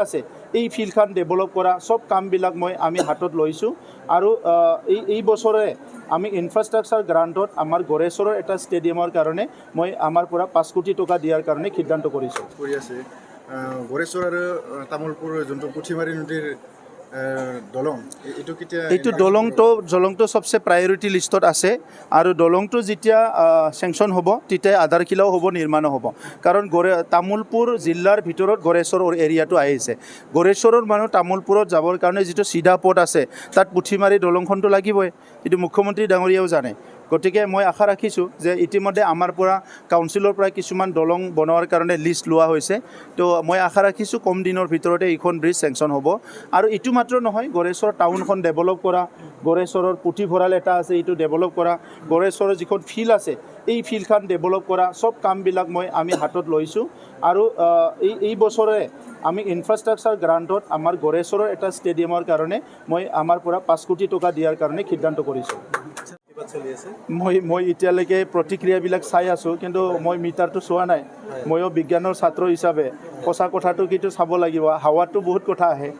আছে এই ফিল্ডখন ডেভেলপ কৰা সব কামবিলাক আমি হাতত লৈছোঁ আৰু এই বছৰে আমি ইনফ্ৰাষ্ট্ৰাকচাৰ গ্ৰাণ্টত আমাৰ গড়েশ্বৰৰ এটা ষ্টেডিয়ামৰ কাৰণে মই আমাৰ পৰা 5 কোটি টকা দিয়াৰ কাৰণে সিদ্ধান্ত কৰিছোঁ। গড়েশ্বৰ আৰু তামোলপুৰ যোনটো পুঠিমাৰী নদীৰ দলং এইটো দলংটো সবচে প্ৰায়ৰিটি লিষ্টত আছে আৰু দলংটো যেতিয়া চেংচন হ'ব তেতিয়া আধাৰশিলাও হ'ব নিৰ্মাণ হ'ব কাৰণ তামোলপুৰ জিলাৰ ভিতৰত গড়েশ্বৰৰ এৰিয়াটো আহিছে গড়েশ্বৰৰ মানুহ তামোলপুৰত যাবৰ কাৰণে যিটো চিধা পথ আছে তাত পুঠিমাৰী দলংখনটো লাগিবই এইটো মুখ্যমন্ত্ৰী ডাঙৰীয়াও জানে গতিকে মই আশা ৰাখিছোঁ যে ইতিমধ্যে আমাৰ পৰা কাউন্সিলৰ পৰা কিছুমান দলং বনোৱাৰ কাৰণে লিষ্ট লোৱা হৈছে তো মই আশা ৰাখিছোঁ কম দিনৰ ভিতৰতে এইখন ব্ৰিজ চেংচন হ'ব আৰু ইটো মাত্ৰ নহয় গড়েশ্বৰ টাউনখন ডেভেলপ কৰা গড়েশ্বৰৰ পুথিভঁৰাল এটা আছে এইটো ডেভেলপ কৰা গড়েশ্বৰৰ যিখন ফিল্ড আছে এই ফিল্ডখন ডেভেলপ কৰা সব কামবিলাক আমি হাতত লৈছোঁ আৰু এই বছৰে আমি ইনফ্ৰাষ্ট্ৰাকচাৰ গ্ৰাণ্টত আমাৰ গড়েশ্বৰৰ এটা ষ্টেডিয়ামৰ কাৰণে মই আমাৰ পৰা 5 কোটি টকা দিয়াৰ কাৰণে সিদ্ধান্ত কৰিছোঁ। মই এতিয়ালৈকে প্ৰতিক্ৰিয়াবিলাক চাই আছোঁ কিন্তু মই মিটাৰটো চোৱা নাই ময়ো বিজ্ঞানৰ ছাত্ৰ হিচাপে সঁচা কথাটো কিন্তু চাব লাগিব হাৱাটো বহুত কথা আহে।